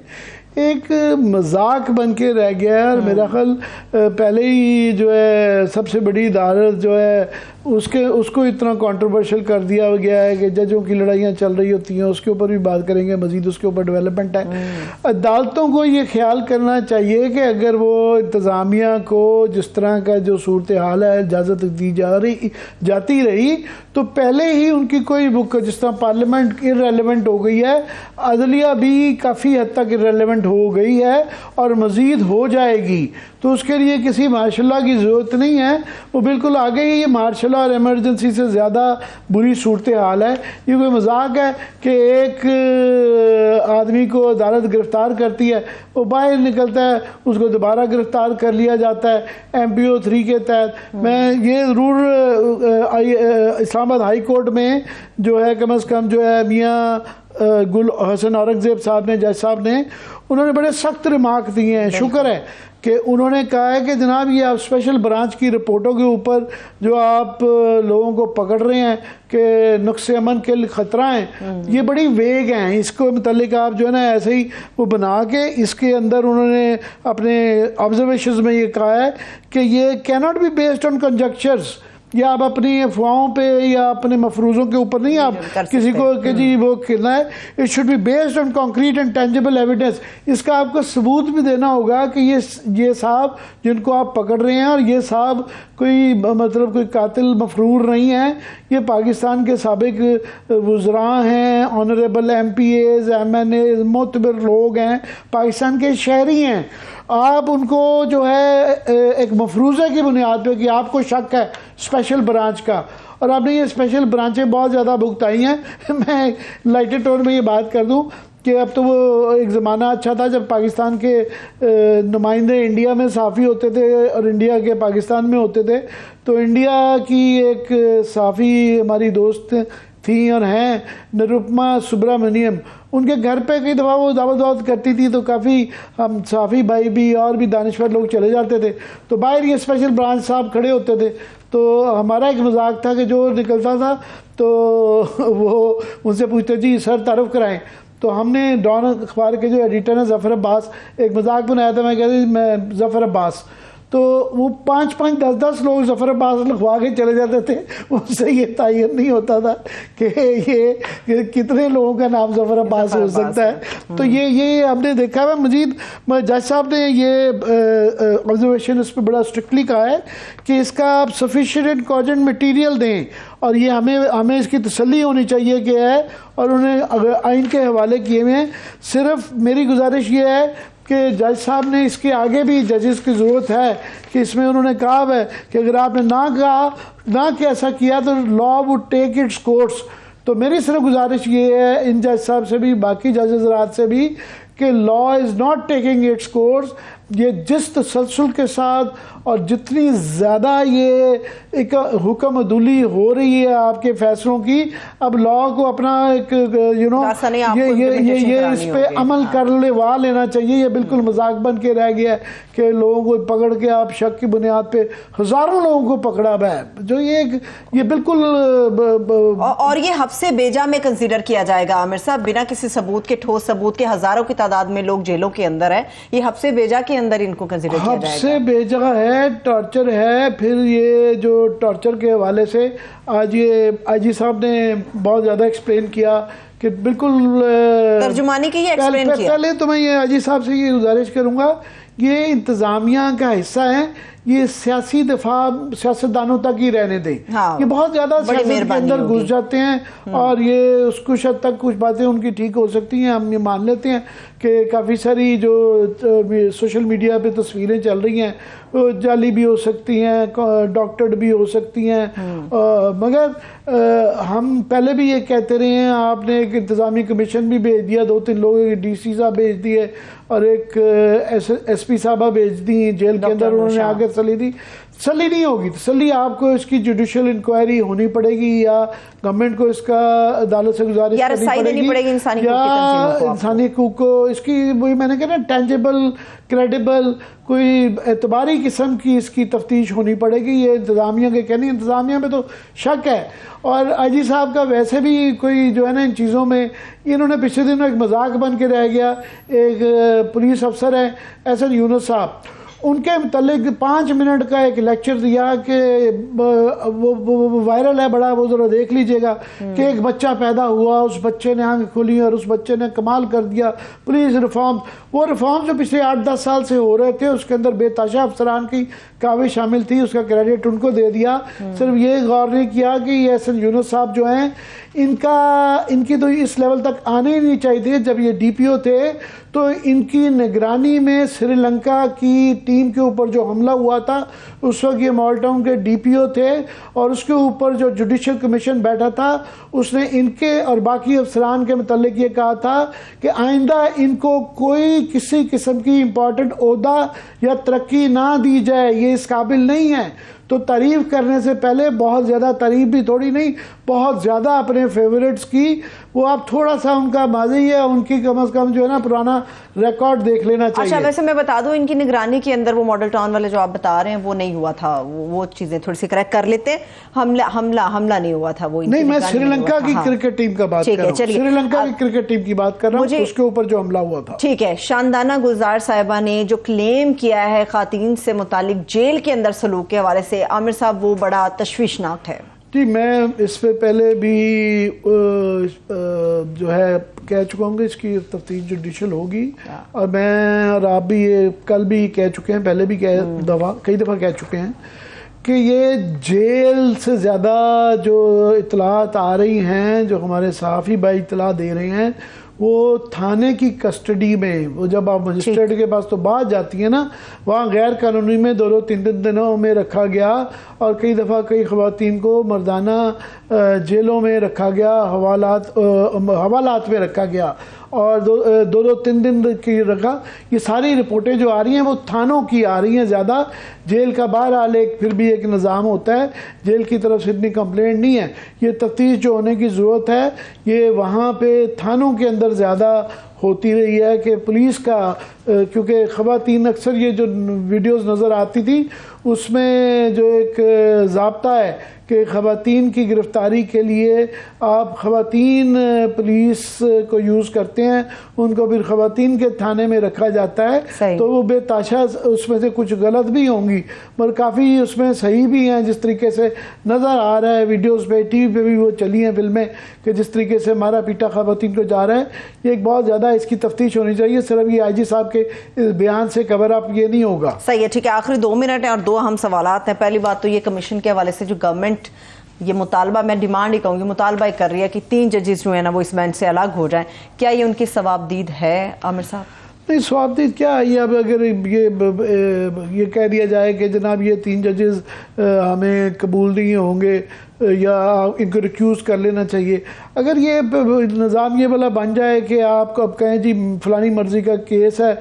A: ایک مذاق بن کے رہ گیا ہے. اور میرا خیال پہلے ہی جو ہے سب سے بڑی عدالت جو ہے اس کو اتنا کنٹروورشل کر دیا گیا ہے کہ ججوں کی لڑائیاں چل رہی ہوتی ہیں. اس کے اوپر بھی بات کریں گے مزید, اس کے اوپر ڈیولپمنٹ ہے. عدالتوں کو یہ خیال کرنا چاہیے کہ اگر وہ انتظامیہ کو جس طرح کا جو صورتحال ہے اجازت دی جاتی رہی تو پہلے ہی ان کی کوئی بک, جس طرح پارلیمنٹ ارریلیونٹ ہو گئی ہے, عدلیہ بھی کافی حد تک ارریلیونٹ ہو گئی ہے اور مزید ہو جائے گی. تو اس کے لیے کسی مارشل لا کی ضرورت نہیں ہے. وہ بالکل آگے ہی یہ مارشل لا اور ایمرجنسی سے زیادہ بری صورتحال ہے. یہ کوئی مذاق ہے کہ ایک آدمی کو عدالت گرفتار کرتی ہے, وہ باہر نکلتا ہے, اس کو دوبارہ گرفتار کر لیا جاتا ہے MPO 3 کے تحت. میں یہ ضرور اسلام آباد ہائی کورٹ میں جو ہے کم از کم جو ہے میاں گل حسن اورنگزیب صاحب نے, جج صاحب نے, انہوں نے بڑے سخت ریمارک دیے ہیں. شکر ہے کہ انہوں نے کہا ہے کہ جناب یہ آپ اسپیشل برانچ کی رپورٹوں کے اوپر جو آپ لوگوں کو پکڑ رہے ہیں کہ نقص امن کے خطرہ ہیں, یہ بڑی ویگ ہیں. اس کو متعلق آپ جو ہے نا ایسے ہی وہ بنا کے اس کے اندر انہوں نے اپنے آبزرویشنز میں یہ کہا ہے کہ یہ کیناٹ بی بیسڈ آن کنجکچرز, یا آپ اپنی افواہوں پہ یا اپنے مفروضوں کے اوپر نہیں آپ کسی کو کہ جی وہ کرنا ہے. It should be based on concrete and tangible evidence. اس کا آپ کو ثبوت بھی دینا ہوگا کہ یہ صاحب جن کو آپ پکڑ رہے ہیں, اور یہ صاحب کوئی مطلب کوئی قاتل مفرور نہیں ہے, یہ پاکستان کے سابق وزراء ہیں, آنریبل MPAs MNAs, معتبر لوگ ہیں, پاکستان کے شہری ہیں. آپ ان کو جو ہے ایک مفروضے کی بنیاد پہ کہ آپ کو شک ہے اسپیشل برانچ کا, اور آپ نے یہ اسپیشل برانچیں بہت زیادہ بھگتائی ہیں. میں لائٹر ٹون میں یہ بات کر دوں کہ اب تو وہ ایک زمانہ اچھا تھا جب پاکستان کے نمائندے انڈیا میں صحافی ہوتے تھے اور انڈیا کے پاکستان میں ہوتے تھے. تو انڈیا کی ایک صحافی ہماری دوست تھیں اور ہیں, نروپما سبرامنیم, ان کے گھر پہ کئی دفعہ وہ دعوت کرتی تھی تو کافی ہم صحافی بھائی بھی اور بھی دانشور لوگ چلے جاتے تھے. تو باہر یہ اسپیشل برانچ صاحب کھڑے ہوتے تھے. تو ہمارا ایک مذاق تھا کہ جو نکلتا تھا تو وہ ان سے پوچھتے جی سر تعارف کرائیں. تو ہم نے ڈان اخبار کے جو ایڈیٹر ہیں ظفر عباس, ایک مذاق بنایا تھا, میں کہتے میں ظفر عباس. تو وہ 5-5 10-10 لوگ ظفر عباس لکھوا کے چلے جاتے تھے. اس سے یہ تعین نہیں ہوتا تھا کہ یہ کتنے لوگوں کا نام ظفر عباس ہو سکتا ہے. تو یہ ہم نے دیکھا ہے. مزید جج صاحب نے یہ آبزرویشن اس پہ بڑا اسٹرکٹلی کہا ہے کہ اس کا آپ سفیشینٹ اینڈ کوجنٹ مٹیریل دیں اور یہ ہمیں اس کی تسلی ہونی چاہیے کہ ہے، اور انہیں آئین کے حوالے کیے ہوئے ہیں. صرف میری گزارش یہ ہے کہ جج صاحب نے اس کے آگے بھی ججز کی ضرورت ہے کہ اس میں انہوں نے کہا ہے کہ اگر آپ نے نہ کہ ایسا کیا تو law will take its course. تو میری صرف گزارش یہ ہے ان جج صاحب سے بھی، باقی جج حضرات سے بھی، کہ law is not taking its course. یہ جس تسلسل کے ساتھ اور جتنی زیادہ یہ ایک حکم عدولی ہو رہی ہے آپ کے فیصلوں کی، اب لا کو اپنا ایک یہ اس پہ عمل کروا لینا چاہیے. یہ بالکل مذاق بن کے رہ گیا ہے کہ لوگوں کو پکڑ کے آپ شک کی بنیاد پہ ہزاروں لوگوں کو پکڑا ہے، جو یہ بالکل.
B: اور یہ حبس بیجا میں کنسیڈر کیا جائے گا عامر صاحب، بنا کسی ثبوت کے، ٹھوس ثبوت کے، ہزاروں کی تعداد میں لوگ جیلوں کے اندر ہیں، یہ حبس بیجا کے اندر ان کو کنسیڈر کیا جائے گا؟
A: حبس بیجا ہے، ٹارچر ہے. پھر یہ جو ٹارچر کے حوالے سے آج یہ آئی جی صاحب نے بہت زیادہ ایکسپلین کیا کہ بالکل
B: ترجمانی کی یہ ایکسپلین کیا.
A: پہلے تو میں یہ آئی جی صاحب سے یہ گزارش کروں گا، یہ انتظامیہ کا حصہ ہے، یہ سیاسی دفاع سیاستدانوں تک ہی رہنے دیں. یہ بہت زیادہ سیاست کے اندر گھس جاتے ہیں اور یہ اس کچھ حد تک کچھ باتیں ان کی ٹھیک ہو سکتی ہیں. ہم یہ مان لیتے ہیں کہ کافی ساری جو سوشل میڈیا پہ تصویریں چل رہی ہیں جعلی بھی ہو سکتی ہیں، ڈاکٹرڈ بھی ہو سکتی ہیں، مگر ہم پہلے بھی یہ کہتے رہے ہیں. آپ نے ایک انتظامی کمیشن بھی بھیج دیا، 2-3 لوگوں ڈی سی صاحب بھیج دیے اور ایک ایس پی صاحبہ بھیج دی جیل کے اندر، انہوں نے آگے تسلی دی. تسلی نہیں ہوگی، تسلی آپ کو اس کی جوڈیشل انکوائری ہونی پڑے گی، یا گورنمنٹ کو اس کا عدالت سے گزارش کرنی پڑے گی، یا انسانی حقوق کو اس کی وہی میں نے کہا نا ٹینجیبل کریڈیبل کوئی اعتباری قسم کی اس کی تفتیش ہونی پڑے گی. یہ انتظامیہ کے کہنی، انتظامیہ میں تو شک ہے. اور آئی جی صاحب کا ویسے بھی کوئی جو ہے نا ان چیزوں میں انہوں نے پچھلے دنوں ایک مذاق بن کے رہ گیا. ایک پولیس افسر ہے احسن یونس صاحب، ان کے متعلق 5 منٹ کا ایک لیکچر دیا کہ وہ وائرل ہے بڑا، وہ ذرا دیکھ لیجئے گا کہ ایک بچہ پیدا ہوا، اس بچے نے آنکھ کھولی اور اس بچے نے کمال کر دیا. پولیس ریفارم، وہ ریفارم جو پچھلے 8-10 سال سے ہو رہے تھے اس کے اندر بے تحاشا افسران کی کاوش شامل تھی، اس کا کریڈٹ ان کو دے دیا. صرف یہ غور نہیں کیا کہ یہ احسن یونس صاحب جو ہیں ان کی تو اس لیول تک آنے ہی نہیں چاہیے تھے. جب یہ ڈی پی او تھے تو ان کی نگرانی میں سری لنکا کی ٹیم کے اوپر جو حملہ ہوا تھا اس وقت یہ مال ٹاؤن کے ڈی پی او تھے، اور اس کے اوپر جو جوڈیشل کمیشن بیٹھا تھا اس نے ان کے اور باقی افسران کے متعلق یہ کہا تھا کہ آئندہ ان کو کوئی کسی قسم کی امپورٹنٹ عہدہ یا ترقی نہ دی جائے، یہ اس قابل نہیں ہے. تو تعریف کرنے سے پہلے بہت زیادہ تعریف بھی تھوڑی نہیں، بہت زیادہ اپنے فیورٹس کی وہ آپ تھوڑا سا ان کا ماضی ہے، ان کی کم از کم جو ہے نا پرانا ریکارڈ دیکھ لینا چاہیے.
B: اچھا ویسے میں بتا دوں ان کی نگرانی کے اندر وہ ماڈل ٹاؤن والے جو آپ بتا رہے ہیں وہ نہیں ہوا تھا، وہ چیزیں تھوڑی سی کریکٹ کر لیتے. حملہ نہیں ہوا تھا، وہ
A: نہیں. میں سری لنکا کی کرکٹ ٹیم کا بات کر رہا ہوں، سری لنکا کی کرکٹ ٹیم کی بات کر رہا ہوں، اس کے اوپر جو حملہ ہوا تھا.
B: ٹھیک ہے. شاندانہ گلزار صاحبہ نے جو کلیم کیا ہے خواتین سے متعلق جیل کے اندر سلوک کے حوالے سے، عامر صاحب وہ بڑا تشویشناک ہے.
A: جی میں اس پہ پہلے بھی جو ہے کہہ چکا ہوں کہ اس کی تفتیش جوڈیشل ہوگی، اور میں اور آپ بھی یہ کل بھی کہہ چکے ہیں، پہلے بھی کئی دفعہ کہہ چکے ہیں کہ یہ جیل سے زیادہ جو اطلاعات آ رہی ہیں، جو ہمارے صحافی بھائی اطلاع دے رہے ہیں، وہ تھانے کی کسٹڈی میں، وہ جب آپ مجسٹریٹ کے پاس تو بات جاتی ہے نا، وہاں غیر قانونی میں 2-3 دنوں میں رکھا گیا، اور کئی دفعہ کئی خواتین کو مردانہ جیلوں میں رکھا گیا، حوالات میں رکھا گیا، اور 2-3 دن کی رکھا. یہ ساری رپورٹیں جو آ رہی ہیں وہ تھانوں کی آ رہی ہیں زیادہ. جیل کا بہرحال ایک پھر بھی ایک نظام ہوتا ہے، جیل کی طرف سے اتنی کمپلینٹ نہیں ہے. یہ تفتیش جو ہونے کی ضرورت ہے یہ وہاں پہ تھانوں کے اندر زیادہ ہوتی رہی ہے کہ پولیس کا، کیونکہ خواتین اکثر یہ جو ویڈیوز نظر آتی تھی اس میں جو ایک ضابطہ ہے کہ خواتین کی گرفتاری کے لیے آپ خواتین پولیس کو یوز کرتے ہیں، ان کو پھر خواتین کے تھانے میں رکھا جاتا ہے. تو وہ بے تحاشا اس میں سے کچھ غلط بھی ہوں گی مگر کافی اس میں صحیح بھی ہیں، جس طریقے سے نظر آ رہا ہے ویڈیوز پہ، ٹی وی پہ بھی وہ چلی ہیں فلمیں کہ جس طریقے سے مارا پیٹا خواتین کو جا رہا ہے. یہ ایک بہت زیادہ اس کی تفتیش ہونی چاہیے، صرف یہ آئی جی صاحب کے اس بیان سے کور اپ یہ نہیں ہوگا.
B: صحیح ہے. ٹھیک ہے. آخری 2 منٹ ہیں اور 2 اہم سوالات ہیں. پہلی بات تو یہ کمیشن کے حوالے سے جو گورنمنٹ یہ مطالبہ، میں ڈیمانڈ ہی کہوں گی، مطالبہ ہی کر رہی ہے کہ 3 ججز جو ہیں نا وہ اس بینچ سے الگ ہو جائیں، کیا یہ ان کی ثوابدید ہے عامر صاحب؟
A: نہیں، ثوابدید کیا ہے؟ اب اگر یہ کہہ دیا جائے کہ جناب یہ 3 ججز ہمیں قبول نہیں ہوں گے یا ان کو ریکیوز کر لینا چاہیے، اگر یہ نظام یہ والا بن جائے کہ آپ کو اب کہیں جی فلانی مرضی کا کیس ہے،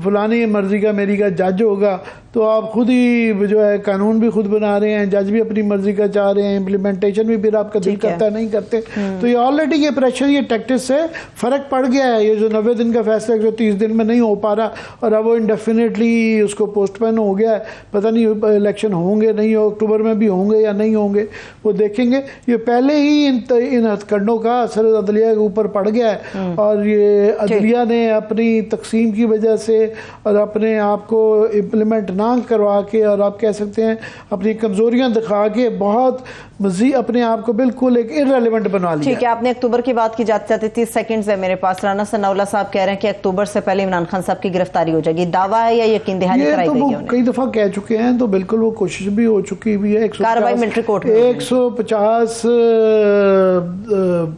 A: فلانی مرضی کا میری کا جج ہوگا، تو آپ خود ہی جو ہے قانون بھی خود بنا رہے ہیں، جج بھی اپنی مرضی کا چاہ رہے ہیں، امپلیمنٹیشن بھی پھر آپ کا دل کرتا ہے نہیں کرتے، تو یہ آلریڈی یہ پریشر، یہ ٹیکٹس سے فرق پڑ گیا ہے۔ یہ جو 90 دن کا فیصلہ 130 دن میں نہیں ہو پا رہا اور اب وہ انڈیفینیٹلی اس کو پوسٹ پین ہو گیا ہے، پتہ نہیں الیکشن ہوں گے نہیں، اکتوبر میں بھی ہوں گے یا نہیں ہوں گے، وہ دیکھیں گے۔ یہ پہلے ہی ان ہتھ کنڈوں کا اثر عدلیہ کے اوپر پڑ گیا ہے، اور یہ عدلیہ نے اپنی تقسیم کی وجہ سے اور اپنے آپ کو امپلیمنٹ نہ کروا کے، اور آپ کہہ سکتے ہیں اپنی کمزوریاں دکھا کے، بہت مزید اپنے آپ کو بالکل ایک ارریلیونٹ بنا لیا۔
B: ٹھیک ہے، آپ نے اکتوبر کی بات کی، جاتے جاتے 30 سیکنڈز ہے میرے پاس۔ رانا ثناء اللہ صاحب کہہ رہے ہیں کہ اکتوبر سے پہلے عمران خان صاحب کی گرفتاری ہو جائے گی، دعویٰ ہے یا یقین دہانی کرائی گئی ہے؟
A: یہ تو وہ کئی دفعہ کہہ چکے ہیں، تو بالکل وہ کوشش بھی ہو چکی بھی ہے۔
B: کارروائی ملٹری کورٹ میں
A: 150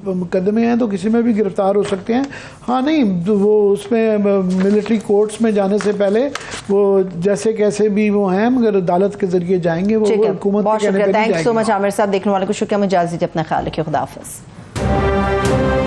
A: مقدمے ہیں، تو کسی میں بھی گرفتار ہو سکتے ہیں۔ ہاں نہیں، وہ اس میں ملٹری کورٹس میں جانے سے پہلے وہ جیسے کیسے بھی وہ ہیں، مگر عدالت کے ذریعے جائیں گے، وہ حکومت کے کہنے پہ نہیں جائیں گے۔
B: تھینک سو مچ عامر صاحب، دیکھنے والے کو شکریہ، مجھے اجازت دیجیے، اپنا خیال رکھیے، خدا حافظ۔